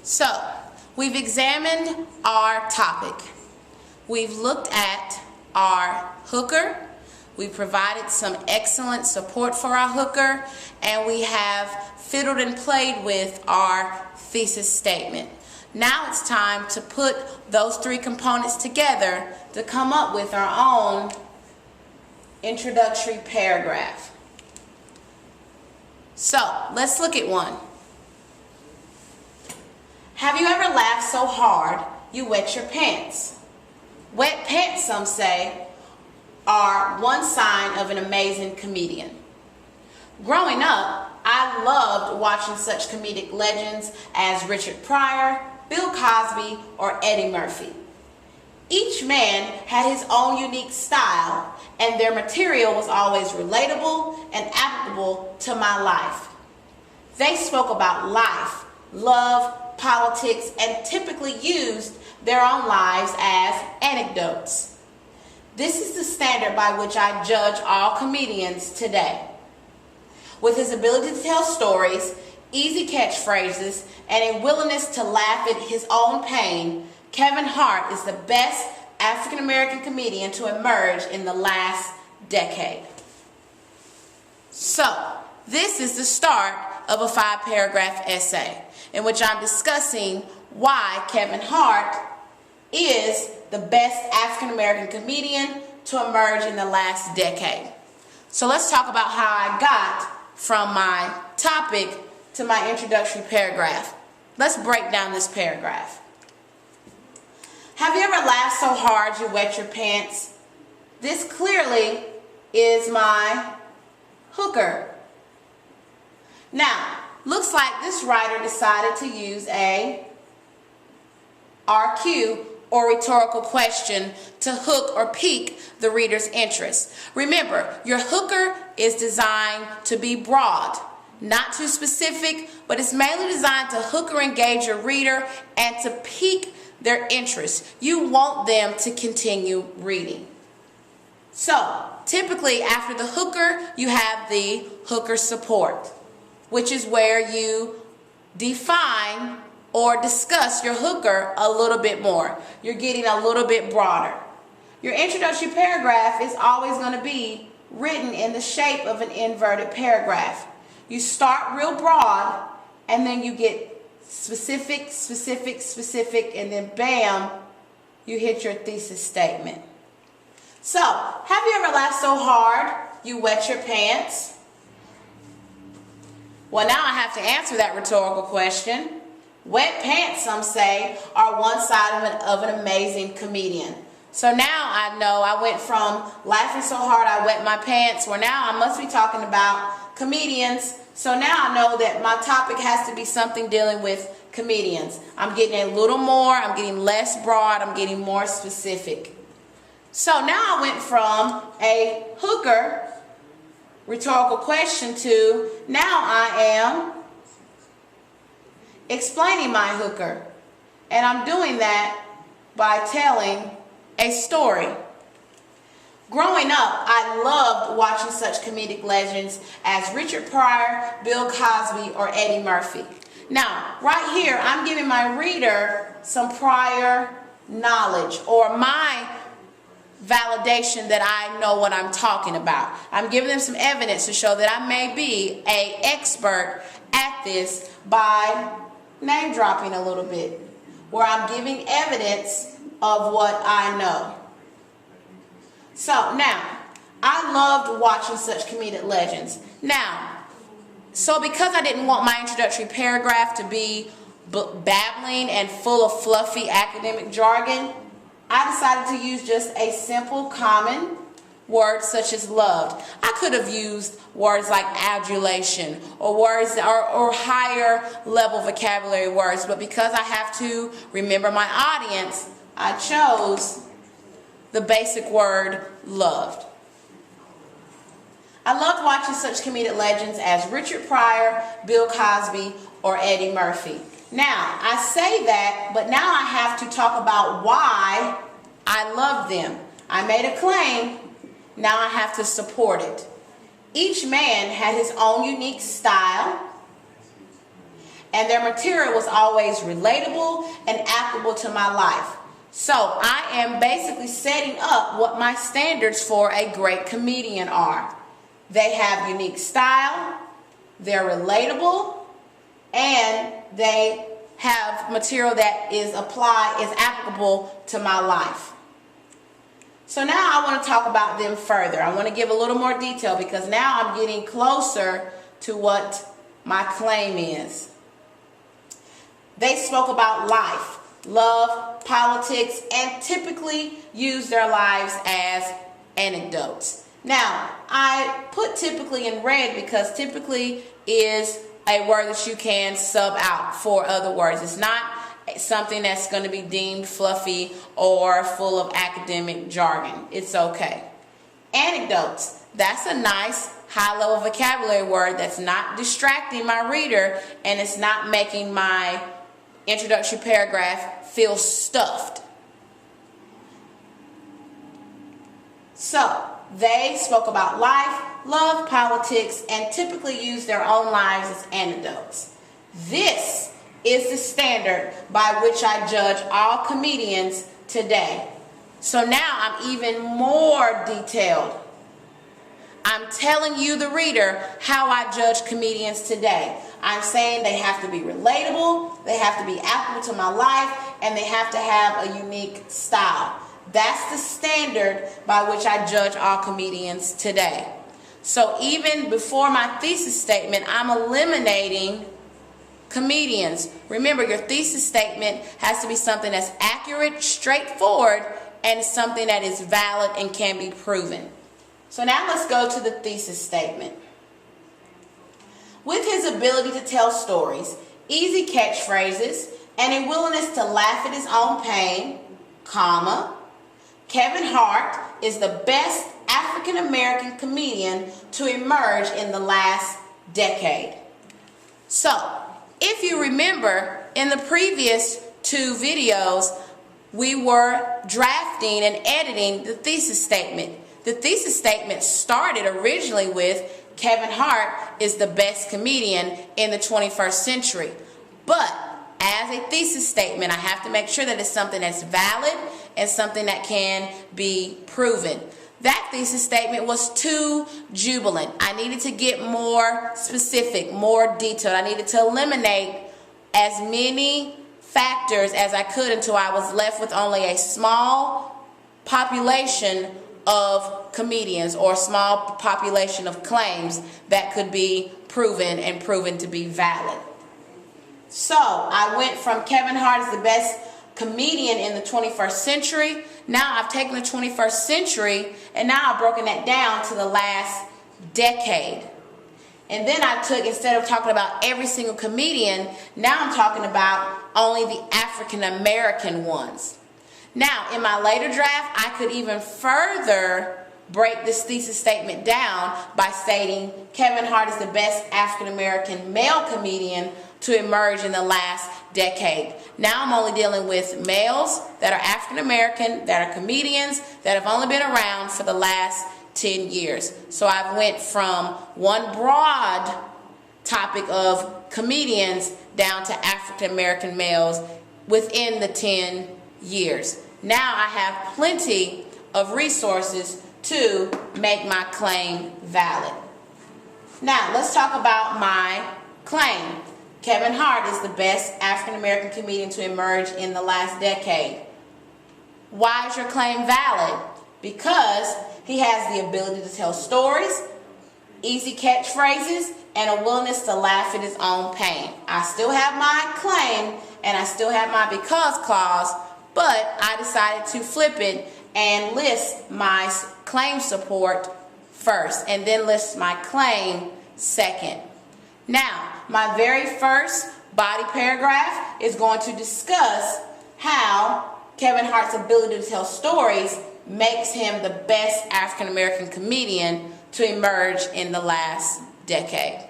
So, we've examined our topic. We've looked at our hooker. We provided some excellent support for our hooker, and we have fiddled and played with our thesis statement. Now it's time to put those three components together to come up with our own introductory paragraph. So, let's look at one. Have you ever laughed so hard you wet your pants? Wet pants, some say, are one sign of an amazing comedian. Growing up, I loved watching such comedic legends as Richard Pryor, Bill Cosby, or Eddie Murphy. Each man had his own unique style, and their material was always relatable and applicable to my life. They spoke about life, love, politics, and typically used their own lives as anecdotes. This is the standard by which I judge all comedians today. With his ability to tell stories, easy catchphrases, and a willingness to laugh at his own pain, Kevin Hart is the best African American comedian to emerge in the last decade. So, this is the start of a 5-paragraph essay in which I'm discussing why Kevin Hart is the best African American comedian to emerge in the last decade. So let's talk about how I got from my topic to my introductory paragraph. Let's break down this paragraph. Have you ever laughed so hard you wet your pants? This clearly is my hooker. Now, looks like this writer decided to use a RQ, or rhetorical question, to hook or pique the reader's interest. Remember, your hooker is designed to be broad, not too specific, but it's mainly designed to hook or engage your reader and to pique their interest. You want them to continue reading. So, typically after the hooker, you have the hooker support, which is where you define or discuss your hooker a little bit more. You're getting a little bit broader. Your introductory paragraph is always going to be written in the shape of an inverted paragraph. You start real broad, and then you get specific, and then bam, you hit your thesis statement. So, have you ever laughed so hard you wet your pants? Well, now I have to answer that rhetorical question. Wet pants, some say, are one side of an amazing comedian. So now I know I went from laughing so hard I wet my pants, where now I must be talking about comedians. So now I know that my topic has to be something dealing with comedians. I'm getting a little more, I'm getting less broad, I'm getting more specific. So now I went from a hooker rhetorical question to now I am explaining my hooker, and I'm doing that by telling a story. Growing up, I loved watching such comedic legends as Richard Pryor, Bill Cosby, or Eddie Murphy. Now, right here, I'm giving my reader some prior knowledge or my validation that I know what I'm talking about. I'm giving them some evidence to show that I may be an expert at this by name dropping a little bit, where I'm giving evidence of what I know. So now, I loved watching such comedic legends. Now, so because I didn't want my introductory paragraph to be babbling and full of fluffy academic jargon, I decided to use just a simple, common word such as loved. I could have used words like adulation or words or higher level vocabulary words, but because I have to remember my audience, I chose the basic word loved. I loved watching such comedic legends as Richard Pryor, Bill Cosby, or Eddie Murphy. Now, I say that, but now I have to talk about why I love them. I made a claim, now I have to support it. Each man had his own unique style, and their material was always relatable and applicable to my life. So I am basically setting up what my standards for a great comedian are. They have unique style, they're relatable, and they have material that is applicable to my life. So now I want to talk about them further. I want to give a little more detail because now I'm getting closer to what my claim is. They spoke about life, love, politics, and typically use their lives as anecdotes. Now, I put typically in red because typically is a word that you can sub out for other words. It's not something that's going to be deemed fluffy or full of academic jargon. It's okay. Anecdotes. That's a nice high-level vocabulary word that's not distracting my reader and it's not making my introductory paragraph feel stuffed. So, they spoke about life, love, politics, and typically use their own lives as anecdotes. This is the standard by which I judge all comedians today. So now I'm even more detailed. I'm telling you, the reader, how I judge comedians today. I'm saying they have to be relatable, they have to be applicable to my life, and they have to have a unique style. That's the standard by which I judge all comedians today. So even before my thesis statement, I'm eliminating comedians. Remember, your thesis statement has to be something that's accurate, straightforward, and something that is valid and can be proven. So now let's go to the thesis statement. With his ability to tell stories, easy catchphrases, and a willingness to laugh at his own pain, comma, Kevin Hart is the best African American comedian to emerge in the last decade. So, if you remember, in the previous two videos, we were drafting and editing the thesis statement. The thesis statement started originally with Kevin Hart is the best comedian in the 21st century. But as a thesis statement, I have to make sure that it's something that's valid and something that can be proven. That thesis statement was too jubilant. I needed to get more specific, more detailed. I needed to eliminate as many factors as I could until I was left with only a small population of comedians or a small population of claims that could be proven and proven to be valid. So I went from Kevin Hart is the best comedian in the 21st century. Now I've taken the 21st century and now I've broken that down to the last decade. And then I took, instead of talking about every single comedian, now I'm talking about only the African American ones. Now, in my later draft, I could even further break this thesis statement down by stating Kevin Hart is the best African American male comedian to emerge in the last decade. Now I'm only dealing with males that are African American, that are comedians, that have only been around for the last 10 years. So I went from one broad topic of comedians down to African American males within the 10 years. Now I have plenty of resources to make my claim valid. Now let's talk about my claim. Kevin Hart is the best African American comedian to emerge in the last decade. Why is your claim valid? Because he has the ability to tell stories, easy catchphrases, and a willingness to laugh at his own pain. I still have my claim and I still have my because clause, but I decided to flip it and list my claim support first and then list my claim second. Now, my very first body paragraph is going to discuss how Kevin Hart's ability to tell stories makes him the best African American comedian to emerge in the last decade.